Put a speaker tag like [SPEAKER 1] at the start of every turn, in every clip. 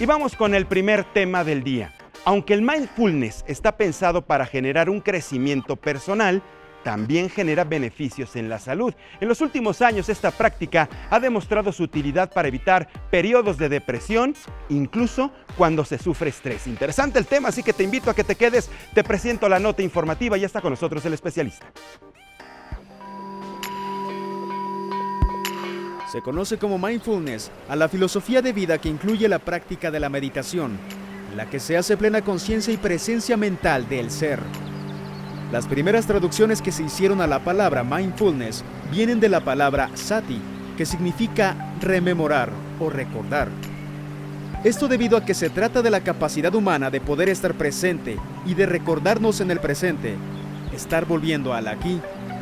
[SPEAKER 1] Y vamos con el primer tema del día. Aunque el mindfulness está pensado para generar un crecimiento personal, también genera beneficios en la salud. En los últimos años, esta práctica ha demostrado su utilidad para evitar periodos de depresión, incluso cuando se sufre estrés. Interesante el tema, así que te invito a que te quedes. Te presento la nota informativa y ya está con nosotros el especialista.
[SPEAKER 2] Se conoce como mindfulness a la filosofía de vida que incluye la práctica de la meditación, en la que se hace plena conciencia y presencia mental del ser. Las primeras traducciones que se hicieron a la palabra mindfulness vienen de la palabra sati, que significa rememorar o recordar. Esto debido a que se trata de la capacidad humana de poder estar presente y de recordarnos en el presente, estar volviendo al aquí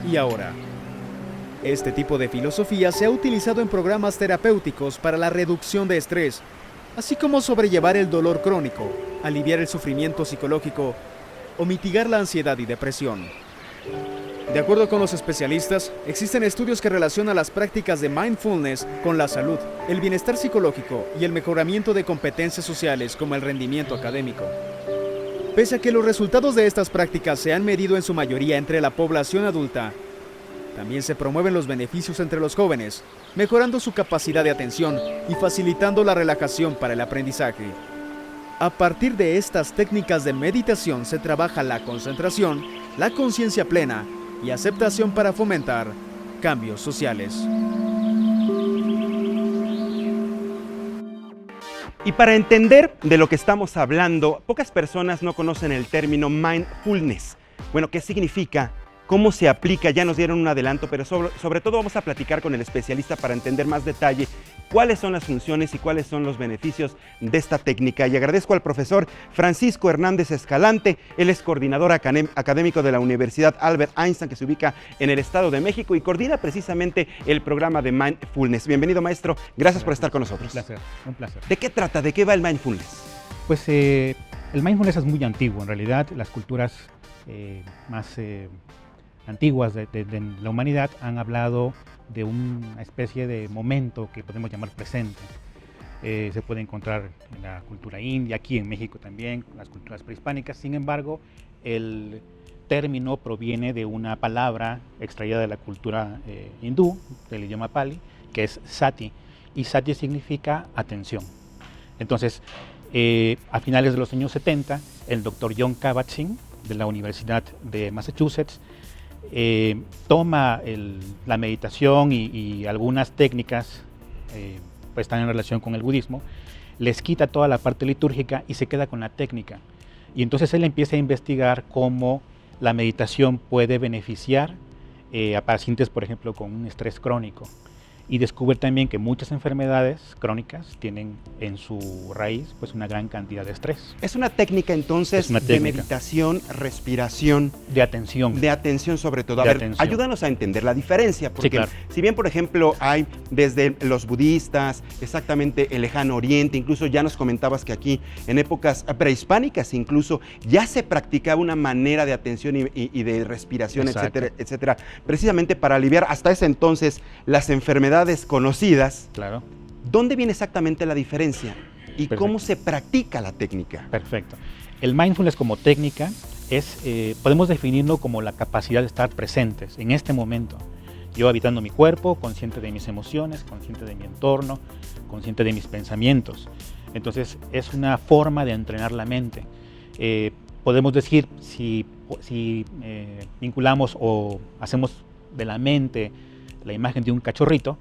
[SPEAKER 2] y ahora. Este tipo de filosofía se ha utilizado en programas terapéuticos para la reducción de estrés, así como sobrellevar el dolor crónico, aliviar el sufrimiento psicológico o mitigar la ansiedad y depresión. De acuerdo con los especialistas, existen estudios que relacionan las prácticas de mindfulness con la salud, el bienestar psicológico y el mejoramiento de competencias sociales como el rendimiento académico. Pese a que los resultados de estas prácticas se han medido en su mayoría entre la población adulta, también se promueven los beneficios entre los jóvenes, mejorando su capacidad de atención y facilitando la relajación para el aprendizaje. A partir de estas técnicas de meditación se trabaja la concentración, la conciencia plena y aceptación para fomentar cambios sociales.
[SPEAKER 1] Y para entender de lo que estamos hablando, pocas personas no conocen el término mindfulness. Bueno, ¿qué significa? ¿Cómo se aplica? Ya nos dieron un adelanto, pero sobre todo vamos a platicar con el especialista para entender más detalle cuáles son las funciones y cuáles son los beneficios de esta técnica. Y agradezco al profesor Francisco Hernández Escalante, él es coordinador académico de la Universidad Albert Einstein, que se ubica en el Estado de México y coordina precisamente el programa de Mindfulness. Bienvenido, maestro. Gracias por estar con nosotros.
[SPEAKER 3] Un placer.
[SPEAKER 1] ¿De qué trata? ¿De qué va el Mindfulness?
[SPEAKER 3] Pues el mindfulness es muy antiguo. En realidad, las culturas más antiguas de la humanidad han hablado de una especie de momento que podemos llamar presente. Se puede encontrar en la cultura india, aquí en México también, las culturas prehispánicas. Sin embargo, el término proviene de una palabra extraída de la cultura hindú, del idioma pali, que es sati, y sati significa atención. Entonces, a finales de los años 70, el doctor Jon Kabat-Zinn, de la Universidad de Massachusetts, toma la meditación y algunas técnicas pues están en relación con el budismo, les quita toda la parte litúrgica y se queda con la técnica. Y entonces él empieza a investigar cómo la meditación puede beneficiar a pacientes, por ejemplo, con un estrés crónico. Y descubre también que muchas enfermedades crónicas tienen en su raíz pues una gran cantidad de estrés.
[SPEAKER 1] Es una técnica entonces de meditación, respiración.
[SPEAKER 3] De atención.
[SPEAKER 1] De atención sobre todo. A ver, ayúdanos a entender la diferencia. Porque
[SPEAKER 3] sí, claro.
[SPEAKER 1] Si bien, por ejemplo, hay desde los budistas, exactamente el lejano oriente, incluso ya nos comentabas que aquí en épocas prehispánicas incluso ya se practicaba una manera de atención y de respiración, etcétera, etcétera, precisamente para aliviar hasta ese entonces las enfermedades conocidas.
[SPEAKER 3] Claro.
[SPEAKER 1] ¿Dónde viene exactamente la diferencia? ¿Y
[SPEAKER 3] Perfecto.
[SPEAKER 1] Cómo se practica la técnica?
[SPEAKER 3] Perfecto. El mindfulness como técnica es, podemos definirlo como la capacidad de estar presentes en este momento. Yo habitando mi cuerpo, consciente de mis emociones, consciente de mi entorno, consciente de mis pensamientos. Entonces es una forma de entrenar la mente. Podemos decir, si vinculamos o hacemos de la mente la imagen de un cachorrito,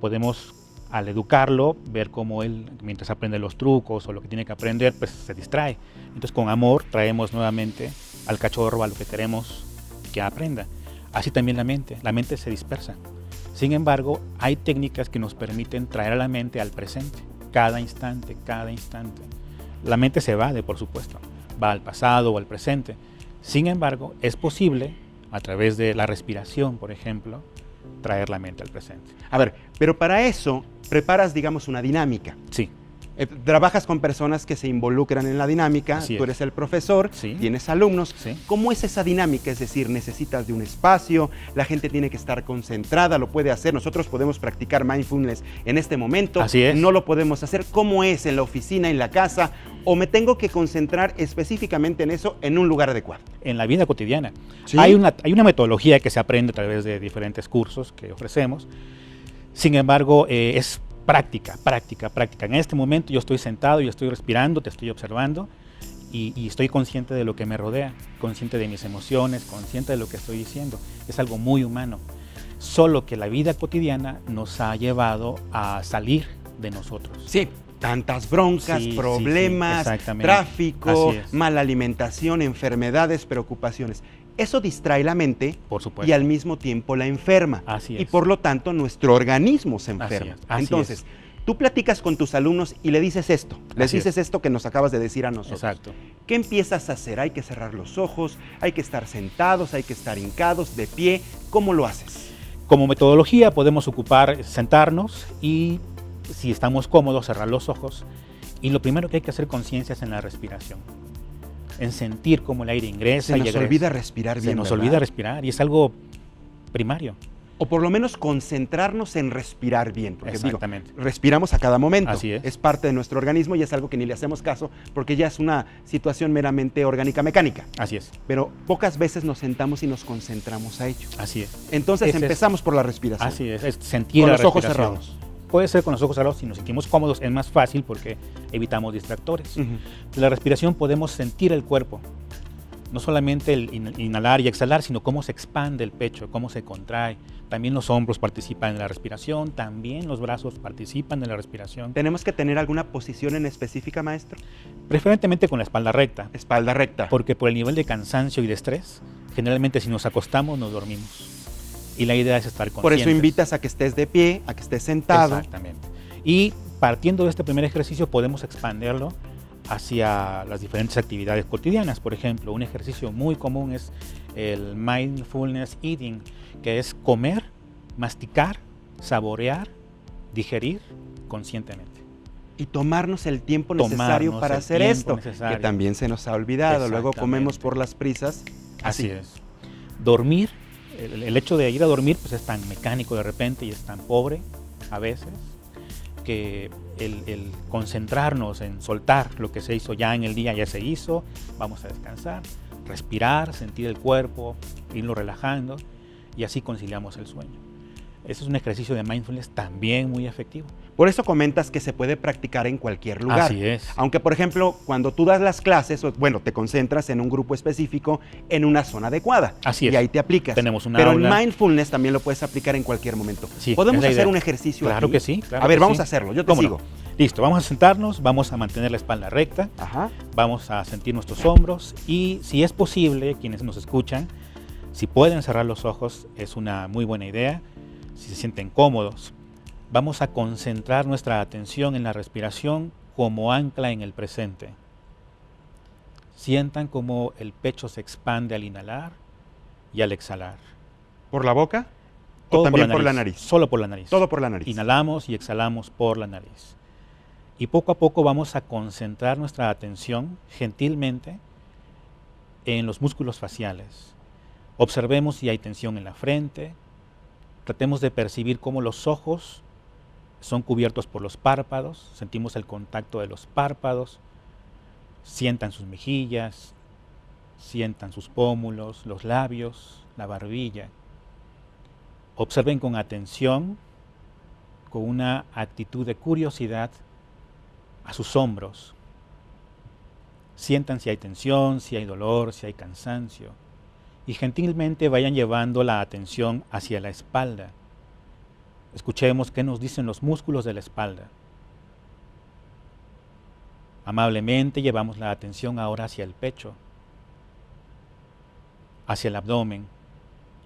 [SPEAKER 3] podemos al educarlo ver cómo él, mientras aprende los trucos o lo que tiene que aprender, pues se distrae. Entonces con amor traemos nuevamente al cachorro a lo que queremos que aprenda. Así también la mente se dispersa. Sin embargo, hay técnicas que nos permiten traer a la mente al presente, cada instante, cada instante. La mente se evade, por supuesto, va al pasado o al presente. Sin embargo, es posible, a través de la respiración, por ejemplo, traer la mente al presente.
[SPEAKER 1] A ver, pero para eso preparas, digamos, una dinámica.
[SPEAKER 3] Sí.
[SPEAKER 1] Trabajas con personas que se involucran en la dinámica,
[SPEAKER 3] Así
[SPEAKER 1] tú
[SPEAKER 3] es.
[SPEAKER 1] eres el profesor,
[SPEAKER 3] Sí.
[SPEAKER 1] tienes alumnos.
[SPEAKER 3] Sí.
[SPEAKER 1] ¿Cómo es esa dinámica? Es decir, necesitas de un espacio, la gente tiene que estar concentrada, lo puede hacer. Nosotros podemos practicar mindfulness en este momento.
[SPEAKER 3] Así es.
[SPEAKER 1] No lo podemos hacer. ¿Cómo es en la oficina, en la casa? ¿O me tengo que concentrar específicamente en eso en un lugar adecuado?
[SPEAKER 3] En la vida cotidiana.
[SPEAKER 1] ¿Sí?
[SPEAKER 3] Hay una metodología que se aprende a través de diferentes cursos que ofrecemos. Sin embargo, es práctica. En este momento yo estoy sentado, yo estoy respirando, te estoy observando y estoy consciente de lo que me rodea, consciente de mis emociones, consciente de lo que estoy diciendo. Es algo muy humano. Solo que la vida cotidiana nos ha llevado a salir de nosotros.
[SPEAKER 1] Sí. Tantas broncas,
[SPEAKER 3] Sí,
[SPEAKER 1] problemas,
[SPEAKER 3] exactamente.
[SPEAKER 1] tráfico,
[SPEAKER 3] Así es.
[SPEAKER 1] mala alimentación, enfermedades, preocupaciones. Eso distrae la mente
[SPEAKER 3] Por supuesto.
[SPEAKER 1] y al mismo tiempo la enferma.
[SPEAKER 3] Así
[SPEAKER 1] Y
[SPEAKER 3] es.
[SPEAKER 1] por lo tanto nuestro organismo se
[SPEAKER 3] Así
[SPEAKER 1] enferma.
[SPEAKER 3] es, así
[SPEAKER 1] Entonces,
[SPEAKER 3] es.
[SPEAKER 1] tú platicas con tus alumnos y le dices esto. Les
[SPEAKER 3] Así
[SPEAKER 1] dices esto que nos acabas de decir a nosotros.
[SPEAKER 3] Exacto.
[SPEAKER 1] ¿Qué empiezas a hacer? Hay que cerrar los ojos, hay que estar sentados, hay que estar hincados, de pie. ¿Cómo lo haces?
[SPEAKER 3] Como metodología podemos sentarnos y, si estamos cómodos, cerrar los ojos. Y lo primero que hay que hacer conciencia es en la respiración, en sentir cómo el aire ingresa
[SPEAKER 1] Se
[SPEAKER 3] y
[SPEAKER 1] nos
[SPEAKER 3] egresa.
[SPEAKER 1] olvida respirar bien,
[SPEAKER 3] Se nos
[SPEAKER 1] ¿verdad?
[SPEAKER 3] olvida respirar y es algo primario.
[SPEAKER 1] O por lo menos concentrarnos en respirar bien. Porque digo,
[SPEAKER 3] Exactamente.
[SPEAKER 1] respiramos a cada momento.
[SPEAKER 3] Así es.
[SPEAKER 1] Es parte de nuestro organismo y es algo que ni le hacemos caso porque ya es una situación meramente orgánica mecánica.
[SPEAKER 3] Así es,
[SPEAKER 1] Pero pocas veces nos sentamos y nos concentramos a ello.
[SPEAKER 3] así es.
[SPEAKER 1] Entonces
[SPEAKER 3] Ese es-
[SPEAKER 1] empezamos por la respiración.
[SPEAKER 3] Así es sentir
[SPEAKER 1] Con
[SPEAKER 3] la
[SPEAKER 1] los ojos
[SPEAKER 3] respiración.
[SPEAKER 1] cerrados.
[SPEAKER 3] Puede ser con los ojos cerrados, si nos sentimos cómodos es más fácil porque evitamos distractores.
[SPEAKER 1] Ujú.
[SPEAKER 3] La respiración podemos sentir el cuerpo, no solamente el inhalar y exhalar, sino cómo se expande el pecho, cómo se contrae. También los hombros participan en la respiración, también los brazos participan en la respiración.
[SPEAKER 1] ¿Tenemos que tener alguna posición en específica, maestro?
[SPEAKER 3] Preferentemente con la espalda recta,
[SPEAKER 1] Espalda recta.
[SPEAKER 3] porque por el nivel de cansancio y de estrés, generalmente si nos acostamos nos dormimos. Y la idea es estar conscientes.
[SPEAKER 1] Por eso invitas a que estés de pie, a que estés sentado.
[SPEAKER 3] Exactamente. Y partiendo de este primer ejercicio podemos expandirlo hacia las diferentes actividades cotidianas. Por ejemplo, un ejercicio muy común es el mindfulness eating, que es comer, masticar, saborear, digerir conscientemente.
[SPEAKER 1] Y tomarnos el tiempo
[SPEAKER 3] Tomarnos
[SPEAKER 1] necesario para
[SPEAKER 3] el
[SPEAKER 1] hacer
[SPEAKER 3] tiempo
[SPEAKER 1] esto,
[SPEAKER 3] necesario.
[SPEAKER 1] que también se nos ha olvidado. Luego comemos
[SPEAKER 3] Exactamente.
[SPEAKER 1] por las prisas.
[SPEAKER 3] Así es. Dormir, el hecho de ir a dormir pues es tan mecánico de repente y es tan pobre a veces que el concentrarnos en soltar lo que se hizo ya en el día, ya se hizo, vamos a descansar, respirar, sentir el cuerpo, irlo relajando y así conciliamos el sueño. Ese es un ejercicio de mindfulness también muy efectivo.
[SPEAKER 1] Por eso comentas que se puede practicar en cualquier lugar.
[SPEAKER 3] Así es.
[SPEAKER 1] Aunque, por ejemplo, cuando tú das las clases, bueno, te concentras en un grupo específico, en una zona adecuada.
[SPEAKER 3] Así es.
[SPEAKER 1] Y ahí te aplicas.
[SPEAKER 3] Tenemos una
[SPEAKER 1] Pero
[SPEAKER 3] aula.
[SPEAKER 1] el mindfulness también lo puedes aplicar en cualquier momento.
[SPEAKER 3] Sí,
[SPEAKER 1] ¿Podemos
[SPEAKER 3] es la
[SPEAKER 1] hacer
[SPEAKER 3] idea.
[SPEAKER 1] un ejercicio
[SPEAKER 3] Claro
[SPEAKER 1] aquí?
[SPEAKER 3] que sí. Claro
[SPEAKER 1] A ver,
[SPEAKER 3] que
[SPEAKER 1] vamos
[SPEAKER 3] sí.
[SPEAKER 1] a hacerlo. Yo te
[SPEAKER 3] ¿Cómo no?
[SPEAKER 1] sigo.
[SPEAKER 3] Listo, vamos a sentarnos, vamos a mantener la espalda recta.
[SPEAKER 1] Ajá.
[SPEAKER 3] Vamos a sentir nuestros hombros y, si es posible, quienes nos escuchan, si pueden cerrar los ojos, es una muy buena idea. Si se sienten cómodos, vamos a concentrar nuestra atención en la respiración como ancla en el presente. Sientan cómo el pecho se expande al inhalar y al exhalar.
[SPEAKER 1] ¿Por la boca? ¿O
[SPEAKER 3] Todo
[SPEAKER 1] también por la nariz?
[SPEAKER 3] Solo por la nariz.
[SPEAKER 1] Todo por la nariz.
[SPEAKER 3] Inhalamos y exhalamos por la nariz. Y poco a poco vamos a concentrar nuestra atención gentilmente en los músculos faciales. Observemos si hay tensión en la frente. Tratemos de percibir cómo los ojos son cubiertos por los párpados. Sentimos el contacto de los párpados. Sientan sus mejillas, sientan sus pómulos, los labios, la barbilla. Observen con atención, con una actitud de curiosidad, a sus hombros. Sientan si hay tensión, si hay dolor, si hay cansancio. Y gentilmente vayan llevando la atención hacia la espalda. Escuchemos qué nos dicen los músculos de la espalda. Amablemente llevamos la atención ahora hacia el pecho, hacia el abdomen,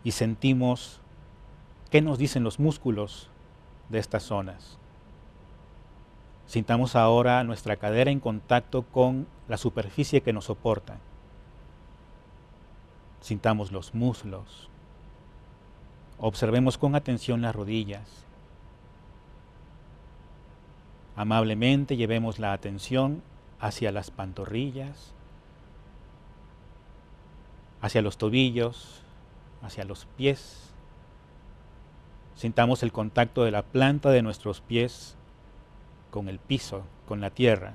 [SPEAKER 3] y sentimos qué nos dicen los músculos de estas zonas. Sintamos ahora nuestra cadera en contacto con la superficie que nos soporta. Sintamos los muslos. Observemos con atención las rodillas. Amablemente llevemos la atención hacia las pantorrillas, hacia los tobillos, hacia los pies. Sintamos el contacto de la planta de nuestros pies con el piso, con la tierra.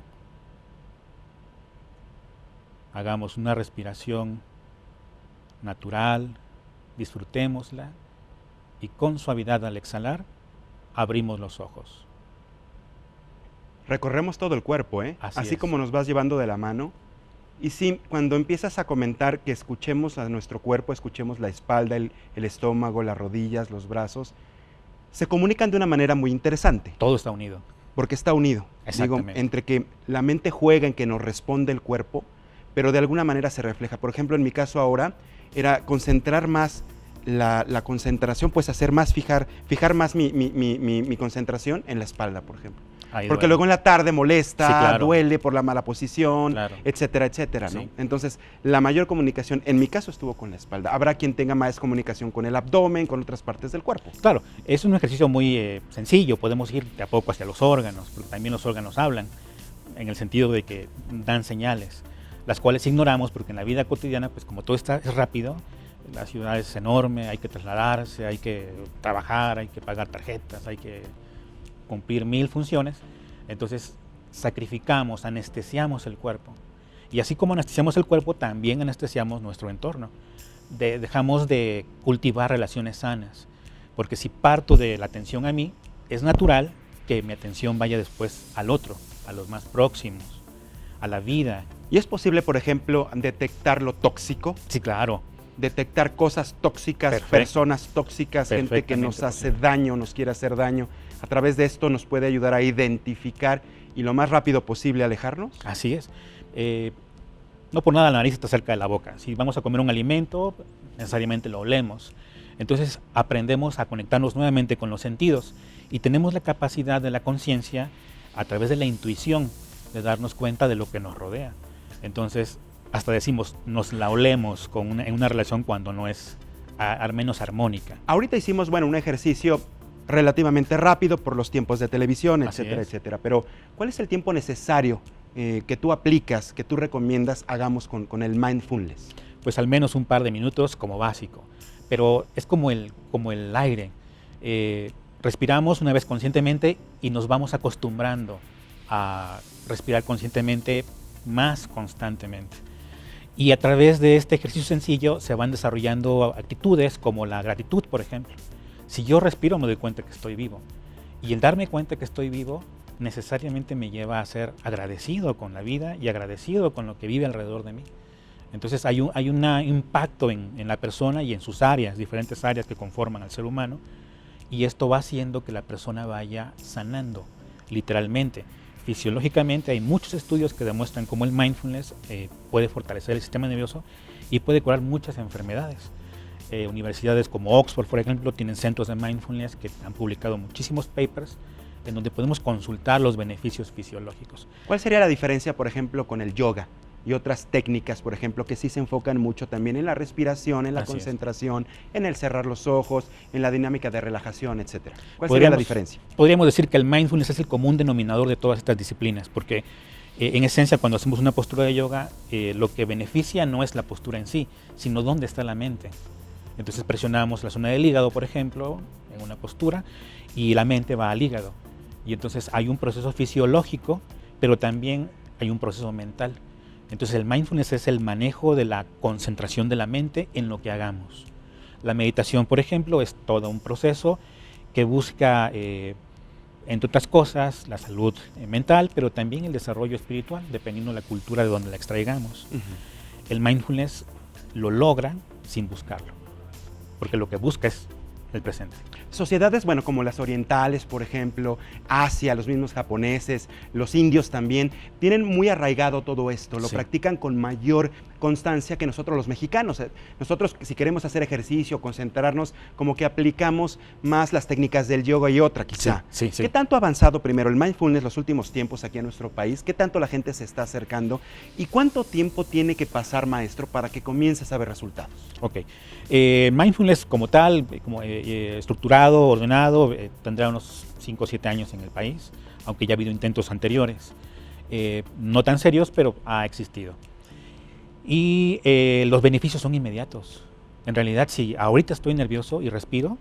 [SPEAKER 3] Hagamos una respiración natural, disfrutémosla y con suavidad al exhalar, abrimos los ojos.
[SPEAKER 1] Recorremos todo el cuerpo, ¿eh? Así
[SPEAKER 3] es.
[SPEAKER 1] como nos vas llevando de la mano. Y sí, cuando empiezas a comentar que escuchemos a nuestro cuerpo, escuchemos la espalda, el estómago, las rodillas, los brazos, se comunican de una manera muy interesante.
[SPEAKER 3] Todo está unido.
[SPEAKER 1] Porque está unido.
[SPEAKER 3] Exactamente.
[SPEAKER 1] Digo, entre que la mente juega en que nos responde el cuerpo, pero de alguna manera se refleja. Por ejemplo, en mi caso ahora, era concentrar más la concentración, pues hacer más, fijar más mi concentración en la espalda, por ejemplo.
[SPEAKER 3] Ahí
[SPEAKER 1] Porque
[SPEAKER 3] duele.
[SPEAKER 1] luego en la tarde molesta,
[SPEAKER 3] Sí, claro.
[SPEAKER 1] duele por la mala posición,
[SPEAKER 3] Claro.
[SPEAKER 1] etcétera, etcétera, ¿no?
[SPEAKER 3] Sí.
[SPEAKER 1] Entonces, la mayor comunicación, en mi caso, estuvo con la espalda. Habrá quien tenga más comunicación con el abdomen, con otras partes del cuerpo.
[SPEAKER 3] Claro, es un ejercicio muy sencillo, podemos ir de a poco hacia los órganos, porque también los órganos hablan, en el sentido de que dan señales, las cuales ignoramos porque en la vida cotidiana, pues como todo está es rápido, la ciudad es enorme, hay que trasladarse, hay que trabajar, hay que pagar tarjetas, hay que cumplir 1000 funciones, entonces sacrificamos, anestesiamos el cuerpo. Y así como anestesiamos el cuerpo, también anestesiamos nuestro entorno. Dejamos de cultivar relaciones sanas, porque si parto de la atención a mí, es natural que mi atención vaya después al otro, a los más próximos, a la vida.
[SPEAKER 1] Y es posible, por ejemplo, detectar lo tóxico,
[SPEAKER 3] Sí, claro.
[SPEAKER 1] detectar cosas tóxicas,
[SPEAKER 3] Perfecto.
[SPEAKER 1] personas tóxicas, gente que nos
[SPEAKER 3] Perfectamente
[SPEAKER 1] hace
[SPEAKER 3] posible.
[SPEAKER 1] daño, nos quiere hacer daño. A través de esto nos puede ayudar a identificar y lo más rápido posible alejarnos.
[SPEAKER 3] Así es. No por nada la nariz está cerca de la boca. Si vamos a comer un alimento, necesariamente lo olemos. Entonces aprendemos a conectarnos nuevamente con los sentidos y tenemos la capacidad de la conciencia a través de la intuición de darnos cuenta de lo que nos rodea. Entonces hasta decimos, nos la olemos en una relación cuando no es al menos armónica.
[SPEAKER 1] Ahorita hicimos, bueno, un ejercicio relativamente rápido por los tiempos de televisión,
[SPEAKER 3] Así
[SPEAKER 1] etcétera,
[SPEAKER 3] es.
[SPEAKER 1] etcétera. Pero, ¿cuál es el tiempo necesario que tú aplicas, que tú recomiendas hagamos con el mindfulness?
[SPEAKER 3] Pues al menos un par de minutos como básico. Pero es como el aire. Respiramos una vez conscientemente y nos vamos acostumbrando a respirar conscientemente más constantemente. Y a través de este ejercicio sencillo se van desarrollando actitudes como la gratitud, por ejemplo. Si yo respiro me doy cuenta que estoy vivo. Y el darme cuenta que estoy vivo necesariamente me lleva a ser agradecido con la vida y agradecido con lo que vive alrededor de mí. Entonces hay un impacto en la persona y en sus áreas, diferentes áreas que conforman al ser humano, y esto va haciendo que la persona vaya sanando, literalmente. Fisiológicamente hay muchos estudios que demuestran cómo el mindfulness puede fortalecer el sistema nervioso y puede curar muchas enfermedades. Universidades como Oxford, por ejemplo, tienen centros de mindfulness que han publicado muchísimos papers en donde podemos consultar los beneficios fisiológicos.
[SPEAKER 1] ¿Cuál sería la diferencia, por ejemplo, con el yoga y otras técnicas, por ejemplo, que sí se enfocan mucho también en la respiración, en la
[SPEAKER 3] Así es.
[SPEAKER 1] concentración, en el cerrar los ojos, en la dinámica de relajación, etcétera? ¿Cuál sería la diferencia?
[SPEAKER 3] Podríamos decir que el mindfulness es el común denominador de todas estas disciplinas, porque en esencia cuando hacemos una postura de yoga, lo que beneficia no es la postura en sí, sino dónde está la mente. Entonces presionamos la zona del hígado, por ejemplo, en una postura, y la mente va al hígado. Y entonces hay un proceso fisiológico, pero también hay un proceso mental. Entonces el mindfulness es el manejo de la concentración de la mente en lo que hagamos. La meditación, por ejemplo, es todo un proceso que busca, entre otras cosas, la salud mental, pero también el desarrollo espiritual, dependiendo de la cultura de donde la extraigamos. El mindfulness lo logra sin buscarlo, porque lo que busca es el presente.
[SPEAKER 1] Sociedades, bueno, como las orientales, por ejemplo, Asia, los mismos japoneses, los indios también, tienen muy arraigado todo esto, lo
[SPEAKER 3] Sí.
[SPEAKER 1] practican con mayor constancia que nosotros los mexicanos. Nosotros, si queremos hacer ejercicio, concentrarnos, como que aplicamos más las técnicas del yoga y otra quizá.
[SPEAKER 3] Sí, sí, sí.
[SPEAKER 1] ¿Qué tanto ha avanzado primero el mindfulness los últimos tiempos aquí en nuestro país? ¿Qué tanto la gente se está acercando? ¿Y cuánto tiempo tiene que pasar, maestro, para que comiences a ver resultados?
[SPEAKER 3] Ok. Mindfulness como tal, como estructurado, ordenado, tendrá unos 5 o 7 años en el país. aunque ya ha habido intentos anteriores, no tan serios, pero ha existido. Y los beneficios son inmediatos. En realidad, si ahorita estoy nervioso y respiro,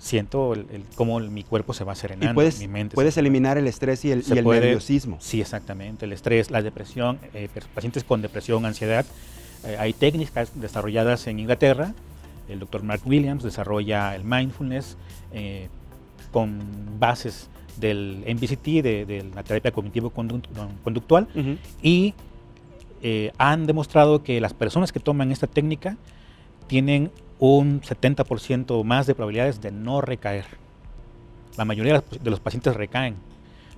[SPEAKER 3] siento cómo mi cuerpo se va serenando,
[SPEAKER 1] y
[SPEAKER 3] mi mente
[SPEAKER 1] puedes eliminar el estrés y el nerviosismo.
[SPEAKER 3] Sí, exactamente, el estrés, la depresión, pacientes con depresión, ansiedad. Hay técnicas desarrolladas en Inglaterra. El doctor Mark Williams desarrolla el mindfulness con bases del MBCT, de la terapia cognitivo-conductual, y han demostrado que las personas que toman esta técnica tienen un 70% más de probabilidades de no recaer. La mayoría de los pacientes recaen,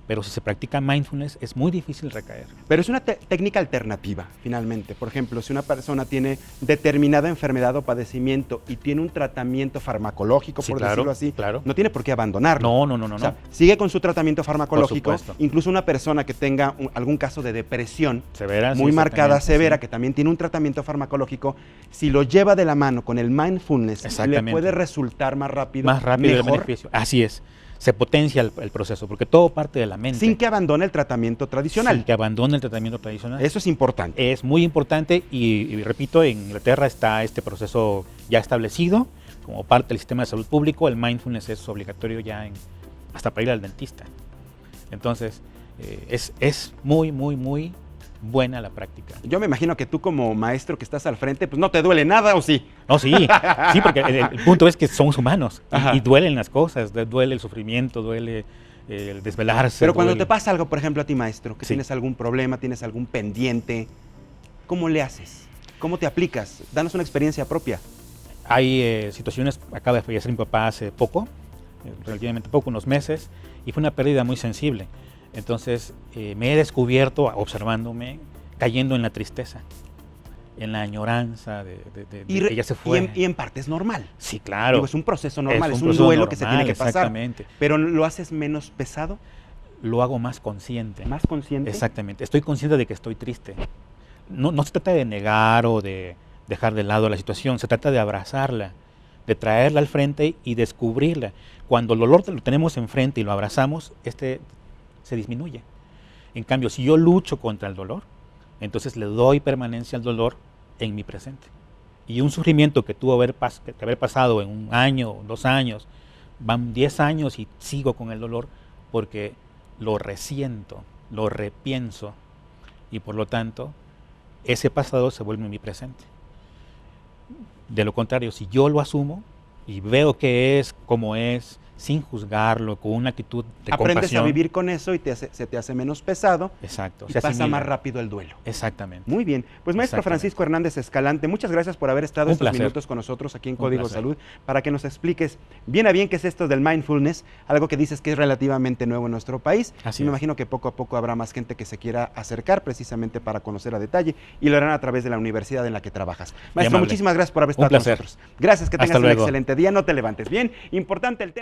[SPEAKER 3] pero si se practica mindfulness es muy difícil recaer.
[SPEAKER 1] Pero es una técnica alternativa, finalmente. Por ejemplo, si una persona tiene determinada enfermedad o padecimiento y tiene un tratamiento farmacológico,
[SPEAKER 3] Sí,
[SPEAKER 1] por
[SPEAKER 3] claro,
[SPEAKER 1] decirlo así,
[SPEAKER 3] claro.
[SPEAKER 1] no tiene por qué abandonarlo.
[SPEAKER 3] No.
[SPEAKER 1] O sea, sigue con su tratamiento farmacológico.
[SPEAKER 3] Por supuesto.
[SPEAKER 1] Incluso una persona que tenga algún caso de depresión
[SPEAKER 3] Severa,
[SPEAKER 1] muy
[SPEAKER 3] sí,
[SPEAKER 1] marcada,
[SPEAKER 3] exactamente,
[SPEAKER 1] severa,
[SPEAKER 3] sí.
[SPEAKER 1] que también tiene un tratamiento farmacológico, si lo lleva de la mano con el mindfulness, le
[SPEAKER 3] Exactamente.
[SPEAKER 1] puede resultar más rápido,
[SPEAKER 3] Más rápido el
[SPEAKER 1] mejor,
[SPEAKER 3] beneficio. Así es. Se potencia el proceso, porque todo parte de la mente.
[SPEAKER 1] sin que abandone el tratamiento tradicional.
[SPEAKER 3] Sin que abandone el tratamiento tradicional.
[SPEAKER 1] Eso es importante.
[SPEAKER 3] Es muy importante y repito, en Inglaterra está este proceso ya establecido como parte del sistema de salud público. El mindfulness es obligatorio ya hasta para ir al dentista. Entonces, es muy buena la práctica.
[SPEAKER 1] Yo me imagino que tú como maestro que estás al frente, pues no te duele nada, ¿o sí?
[SPEAKER 3] No, sí, porque el punto es que somos humanos
[SPEAKER 1] Ajá.
[SPEAKER 3] y duelen las cosas, duele el sufrimiento, duele el desvelarse.
[SPEAKER 1] Pero cuando
[SPEAKER 3] duele.
[SPEAKER 1] te pasa algo, por ejemplo, a ti, maestro, que
[SPEAKER 3] Sí.
[SPEAKER 1] tienes algún problema, tienes algún pendiente, ¿cómo le haces? ¿Cómo te aplicas? Danos una experiencia propia.
[SPEAKER 3] Hay situaciones, acaba de fallecer mi papá hace poco, relativamente poco, unos meses, y fue una pérdida muy sensible. Entonces me he descubierto, observándome, cayendo en la tristeza, en la añoranza de que ya se fue.
[SPEAKER 1] Y en parte es normal.
[SPEAKER 3] Sí, claro.
[SPEAKER 1] Digo, es un proceso normal, es un
[SPEAKER 3] proceso
[SPEAKER 1] duelo que se
[SPEAKER 3] normal,
[SPEAKER 1] tiene que pasar.
[SPEAKER 3] Exactamente.
[SPEAKER 1] Pero ¿lo haces menos pesado?
[SPEAKER 3] Lo hago más consciente.
[SPEAKER 1] ¿Más consciente?
[SPEAKER 3] Exactamente. Estoy consciente de que estoy triste. No se trata de negar o de dejar de lado la situación, se trata de abrazarla, de traerla al frente y descubrirla. Cuando el dolor lo tenemos enfrente y lo abrazamos, se disminuye. En cambio, si yo lucho contra el dolor, entonces le doy permanencia al dolor en mi presente. Y un sufrimiento que tuvo que haber pasado en 1 año, 2 años, van 10 años y sigo con el dolor porque lo resiento, lo repienso y por lo tanto ese pasado se vuelve mi presente. De lo contrario, si yo lo asumo y veo que es como es, sin juzgarlo, con una actitud de
[SPEAKER 1] Aprendes
[SPEAKER 3] compasión.
[SPEAKER 1] a vivir con eso y se te hace menos pesado.
[SPEAKER 3] Exacto.
[SPEAKER 1] Y
[SPEAKER 3] se
[SPEAKER 1] pasa
[SPEAKER 3] asimila.
[SPEAKER 1] más rápido el duelo.
[SPEAKER 3] Exactamente.
[SPEAKER 1] Muy bien. Pues maestro
[SPEAKER 3] Exactamente.
[SPEAKER 1] Francisco Hernández Escalante, muchas gracias por haber estado
[SPEAKER 3] Un
[SPEAKER 1] estos
[SPEAKER 3] placer.
[SPEAKER 1] minutos con nosotros aquí en
[SPEAKER 3] Un
[SPEAKER 1] Código
[SPEAKER 3] placer.
[SPEAKER 1] Salud para que nos expliques bien a bien qué es esto del mindfulness, algo que dices que es relativamente nuevo en nuestro país.
[SPEAKER 3] Así
[SPEAKER 1] Y me
[SPEAKER 3] es.
[SPEAKER 1] imagino que poco a poco habrá más gente que se quiera acercar precisamente para conocer a detalle y lo harán a través de la universidad en la que trabajas. Maestro,
[SPEAKER 3] amable.
[SPEAKER 1] muchísimas gracias por haber estado
[SPEAKER 3] Un placer.
[SPEAKER 1] con nosotros. Gracias, que
[SPEAKER 3] Hasta
[SPEAKER 1] tengas un
[SPEAKER 3] luego.
[SPEAKER 1] excelente día, no te levantes. Bien, importante el tema.